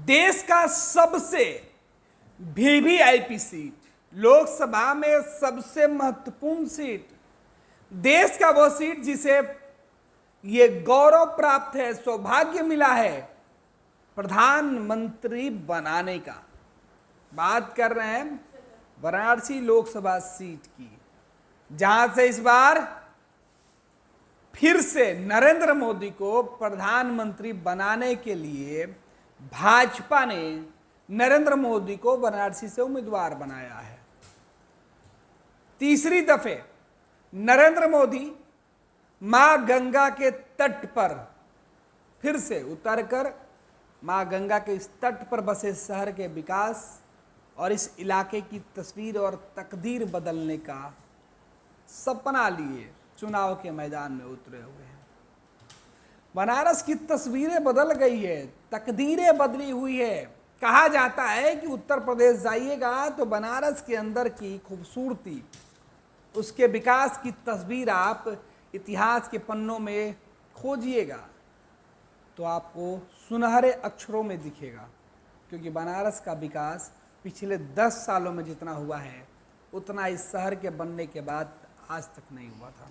देश का सबसे वीवीआईपी सीट, लोकसभा में सबसे महत्वपूर्ण सीट, देश का वो सीट जिसे ये गौरव प्राप्त है, सौभाग्य मिला है प्रधानमंत्री बनाने का। बात कर रहे हैं वाराणसी लोकसभा सीट की, जहां से इस बार फिर से नरेंद्र मोदी को प्रधानमंत्री बनाने के लिए भाजपा ने नरेंद्र मोदी को वाराणसी से उम्मीदवार बनाया है। तीसरी दफे नरेंद्र मोदी मां गंगा के तट पर फिर से उतरकर मां गंगा के इस तट पर बसे शहर के विकास और इस इलाके की तस्वीर और तकदीर बदलने का सपना लिए चुनाव के मैदान में उतरे हुए हैं। बनारस की तस्वीरें बदल गई है, तकदीरें बदली हुई है। कहा जाता है कि उत्तर प्रदेश जाइएगा तो बनारस के अंदर की खूबसूरती, उसके विकास की तस्वीर आप इतिहास के पन्नों में खोजिएगा तो आपको सुनहरे अक्षरों में दिखेगा, क्योंकि बनारस का विकास पिछले 10 सालों में जितना हुआ है उतना इस शहर के बनने के बाद आज तक नहीं हुआ था।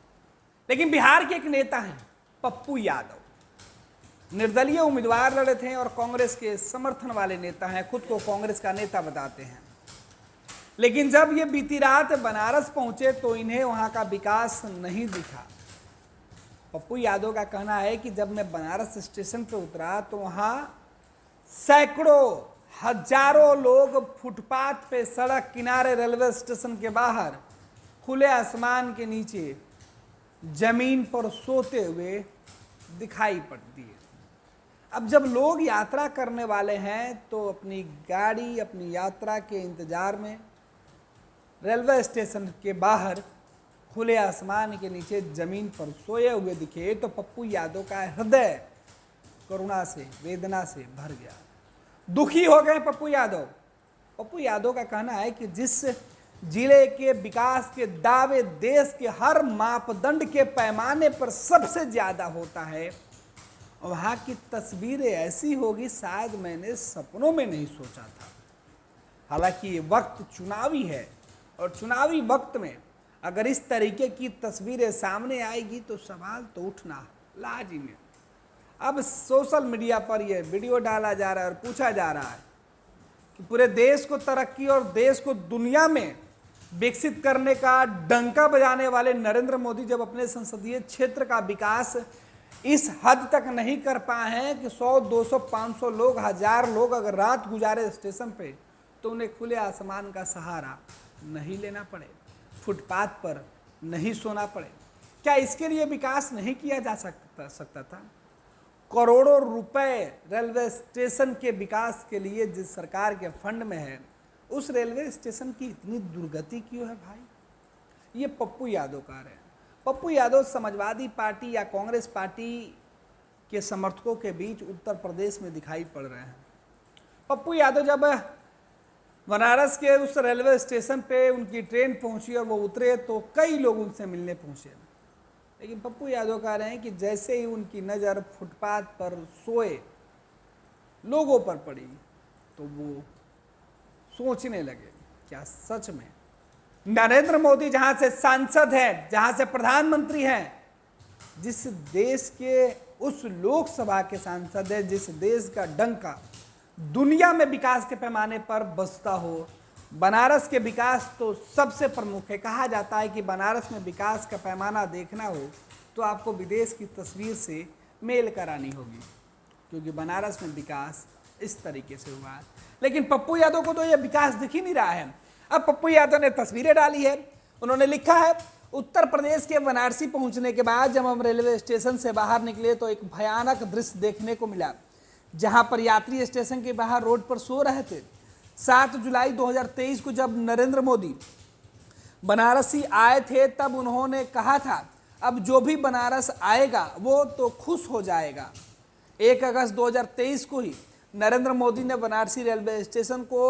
लेकिन बिहार के एक नेता हैं पप्पू यादव, निर्दलीय उम्मीदवार लड़े थे और कांग्रेस के समर्थन वाले नेता हैं, खुद को कांग्रेस का नेता बताते हैं। लेकिन जब ये बीती रात बनारस पहुंचे तो इन्हें वहां का विकास नहीं दिखा। पप्पू यादव का कहना है कि जब मैं बनारस स्टेशन पर उतरा तो वहां सैकड़ों हजारों लोग फुटपाथ पे, सड़क किनारे, रेलवे स्टेशन के बाहर, खुले आसमान के नीचे जमीन पर सोते हुए दिखाई पड़ती है। अब जब लोग यात्रा करने वाले हैं तो अपनी गाड़ी, अपनी यात्रा के इंतजार में रेलवे स्टेशन के बाहर खुले आसमान के नीचे जमीन पर सोए हुए दिखे तो पप्पू यादव का हृदय करुणा से, वेदना से भर गया। दुखी हो गए पप्पू यादव। पप्पू यादव का कहना है कि जिस जिले के विकास के दावे देश के हर मापदंड के पैमाने पर सबसे ज्यादा होता है, वहां की तस्वीरें ऐसी होगी शायद मैंने सपनों में नहीं सोचा था। हालांकि ये वक्त चुनावी है और चुनावी वक्त में अगर इस तरीके की तस्वीरें सामने आएगी तो सवाल तो उठना लाजिम है। अब सोशल मीडिया पर यह वीडियो डाला जा रहा है और पूछा जा रहा है कि पूरे देश को तरक्की और देश को दुनिया में विकसित करने का डंका बजाने वाले नरेंद्र मोदी जब अपने संसदीय क्षेत्र का विकास इस हद तक नहीं कर पाए हैं कि 100, 200, 500 लोग, 1000 लोग अगर रात गुजारे स्टेशन पे तो उन्हें खुले आसमान का सहारा नहीं लेना पड़े, फुटपाथ पर नहीं सोना पड़े, क्या इसके लिए विकास नहीं किया जा सकता था? करोड़ों रुपए रेलवे स्टेशन के विकास के लिए जिस सरकार के फंड में है, उस रेलवे स्टेशन की इतनी दुर्गति क्यों है भाई? ये पप्पू यादव कह रहे हैं। पप्पू यादव समाजवादी पार्टी या कांग्रेस पार्टी के समर्थकों के बीच उत्तर प्रदेश में दिखाई पड़ रहे हैं। पप्पू यादव जब बनारस के उस रेलवे स्टेशन पे उनकी ट्रेन पहुंची और वो उतरे तो कई लोग उनसे मिलने पहुंचे, लेकिन पप्पू यादव कह रहे हैं कि जैसे ही उनकी नज़र फुटपाथ पर सोए लोगों पर पड़ी तो वो सोचने लगे, क्या सच में नरेंद्र मोदी जहां से सांसद हैं, जहां से प्रधानमंत्री हैं, जिस देश के उस लोकसभा के सांसद हैं, जिस देश का डंका दुनिया में विकास के पैमाने पर बजता हो, बनारस के विकास तो सबसे प्रमुख है। कहा जाता है कि बनारस में विकास का पैमाना देखना हो तो आपको विदेश की तस्वीर से मेल करानी होगी, क्योंकि बनारस में विकास इस तरीके से हुआ है। लेकिन पप्पू यादव को तो यह विकास दिख ही नहीं रहा है। अब पप्पू यादव ने तस्वीरें डाली है, उन्होंने लिखा है, उत्तर प्रदेश के बनारसी पहुंचने के बाद जब हम रेलवे स्टेशन से बाहर निकले तो एक भयानक दृश्य देखने को मिला, जहां पर यात्री स्टेशन के बाहर रोड पर सो रहे थे। 7 जुलाई 2023 को जब नरेंद्र मोदी बनारसी आए थे तब उन्होंने कहा था अब जो भी बनारस आएगा वो तो खुश हो जाएगा। 1 अगस्त 2023 को ही नरेंद्र मोदी ने बनारसी रेलवे स्टेशन को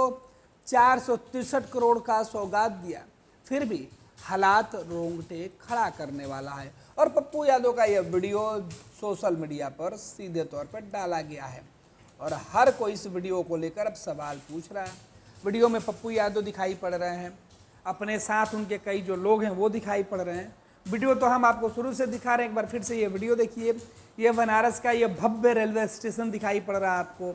463 करोड़ का सौगात दिया, फिर भी हालात रोंगटे खड़ा करने वाला है। और पप्पू यादव का यह वीडियो सोशल मीडिया पर सीधे तौर पर डाला गया है और हर कोई इस वीडियो को लेकर अब सवाल पूछ रहा है। वीडियो में पप्पू यादव दिखाई पड़ रहे हैं, अपने साथ उनके कई जो लोग हैं वो दिखाई पड़ रहे हैं। वीडियो तो हम आपको शुरू से दिखा रहे हैं, एक बार फिर से ये वीडियो देखिए। ये बनारस का ये भव्य रेलवे स्टेशन दिखाई पड़ रहा है आपको,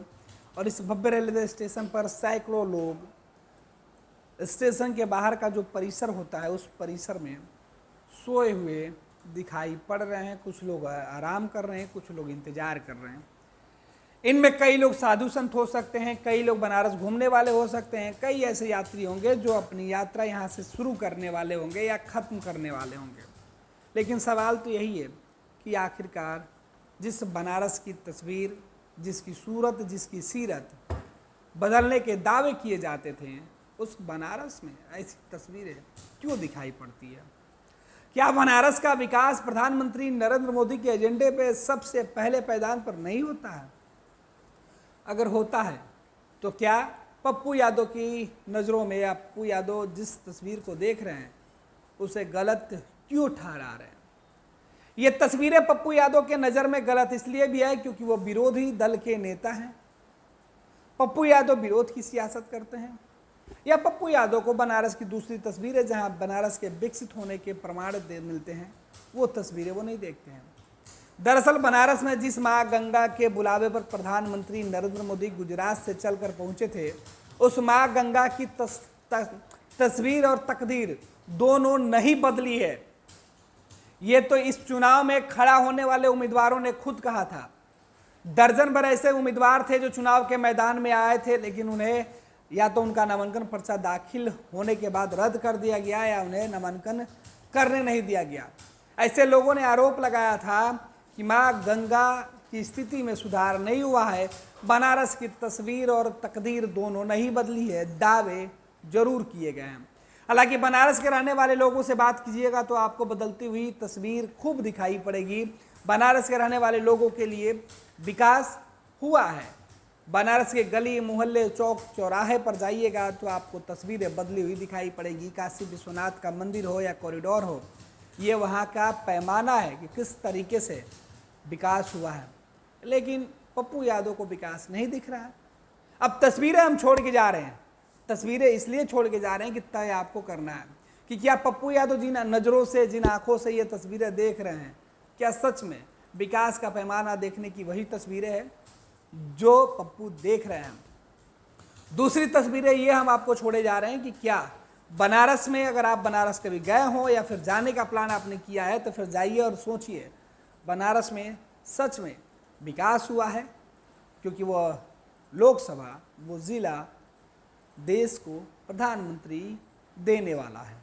और इस भव्य रेलवे स्टेशन पर सैकड़ों लोग स्टेशन के बाहर का जो परिसर होता है उस परिसर में सोए हुए दिखाई पड़ रहे हैं। कुछ लोग आराम कर रहे हैं, कुछ लोग इंतजार कर रहे हैं। इनमें कई लोग साधु संत हो सकते हैं, कई लोग बनारस घूमने वाले हो सकते हैं, कई ऐसे यात्री होंगे जो अपनी यात्रा यहाँ से शुरू करने वाले होंगे या ख़त्म करने वाले होंगे। लेकिन सवाल तो यही है कि आखिरकार जिस बनारस की तस्वीर, जिसकी सूरत, जिसकी सीरत बदलने के दावे किए जाते थे, उस बनारस में ऐसी तस्वीरें क्यों दिखाई पड़ती है? क्या बनारस का विकास प्रधानमंत्री नरेंद्र मोदी के एजेंडे पे सबसे पहले पायदान पर नहीं होता है? अगर होता है तो क्या पप्पू यादव की नज़रों में या पप्पू यादव जिस तस्वीर को देख रहे हैं उसे गलत क्यों ठहरा रहे हैं? ये तस्वीरें पप्पू यादव के नज़र में गलत इसलिए भी है क्योंकि वो विरोधी दल के नेता हैं। पप्पू यादव विरोध की सियासत करते हैं, या पप्पू यादव को बनारस की दूसरी तस्वीरें जहां बनारस के विकसित होने के प्रमाण मिलते हैं वो तस्वीरें वो नहीं देखते हैं। दरअसल बनारस में जिस मां गंगा के बुलावे पर प्रधानमंत्री नरेंद्र मोदी गुजरात से चलकर पहुंचे थे, उस मां गंगा की तस्वीर और तकदीर दोनों नहीं बदली है। ये तो इस चुनाव में खड़ा होने वाले उम्मीदवारों ने खुद कहा था। दर्जन भर ऐसे उम्मीदवार थे जो चुनाव के मैदान में आए थे, लेकिन उन्हें या तो उनका नामांकन पर्चा दाखिल होने के बाद रद्द कर दिया गया या उन्हें नामांकन करने नहीं दिया गया। ऐसे लोगों ने आरोप लगाया था कि मां गंगा की स्थिति में सुधार नहीं हुआ है, बनारस की तस्वीर और तकदीर दोनों नहीं बदली है। दावे जरूर किए गए हैं। हालांकि बनारस के रहने वाले लोगों से बात कीजिएगा तो आपको बदलती हुई तस्वीर खूब दिखाई पड़ेगी। बनारस के रहने वाले लोगों के लिए विकास हुआ है। बनारस के गली मोहल्ले चौक चौराहे पर जाइएगा तो आपको तस्वीरें बदली हुई दिखाई पड़ेगी। काशी विश्वनाथ का मंदिर हो या कॉरिडोर हो, ये वहाँ का पैमाना है कि किस तरीके से विकास हुआ है। लेकिन पप्पू यादव को विकास नहीं दिख रहा है। अब तस्वीरें हम छोड़ के जा रहे हैं, तस्वीरें इसलिए छोड़ के जा रहे हैं कि तय आपको करना है कि क्या पप्पू यादव जिन नज़रों से, जिन आँखों से ये तस्वीरें देख रहे हैं, क्या सच में विकास का पैमाना देखने की वही तस्वीरें हैं जो पप्पू देख रहे हैं? दूसरी तस्वीरें ये हम आपको छोड़े जा रहे हैं कि क्या बनारस में, अगर आप बनारस कभी गए हों या फिर जाने का प्लान आपने किया है तो फिर जाइए और सोचिए बनारस में सच में विकास हुआ है? क्योंकि वह लोकसभा, वो ज़िला देश को प्रधानमंत्री देने वाला है।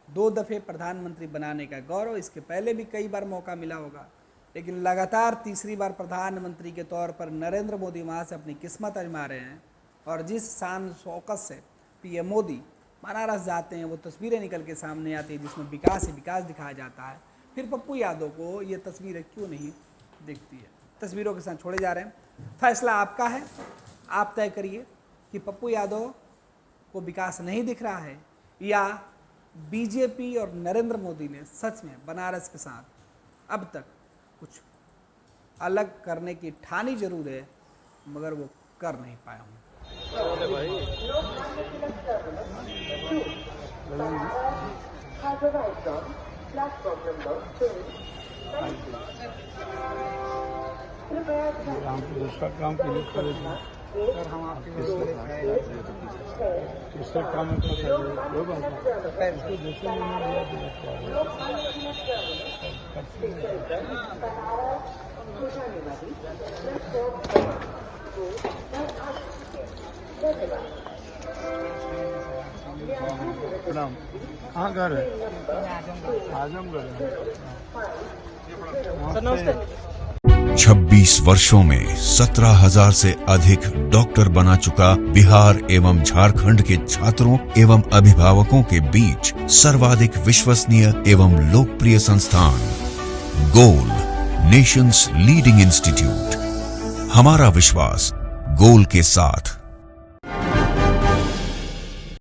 2 दफ़े प्रधानमंत्री बनाने का गौरव, इसके पहले भी कई बार मौका मिला होगा, लेकिन लगातार तीसरी बार प्रधानमंत्री के तौर पर नरेंद्र मोदी वहाँ से अपनी किस्मत आजमा रहे हैं। और जिस शान शौकत से पीएम मोदी बनारस जाते हैं वो तस्वीरें निकल के सामने आती है जिसमें विकास ही विकास दिखाया जाता है। फिर पप्पू यादव को ये तस्वीरें क्यों नहीं दिखती है? तस्वीरों के साथ छोड़े जा रहे हैं। फैसला आपका है, आप तय करिए कि पप्पू यादव को विकास नहीं दिख रहा है या बीजेपी और नरेंद्र मोदी ने सच में बनारस के साथ अब तक कुछ अलग करने की ठानी जरूर है मगर वो कर नहीं पाया हूँ। दूसरा काम के लिए सर हम आपके दूसरा काम प्रणाम। कहाँ घर है? आजमगढ़ है। 26 वर्षों में 17,000 से अधिक डॉक्टर बना चुका बिहार एवं झारखंड के छात्रों एवं अभिभावकों के बीच सर्वाधिक विश्वसनीय एवं लोकप्रिय संस्थान गोल, नेशंस लीडिंग इंस्टीट्यूट। हमारा विश्वास गोल के साथ।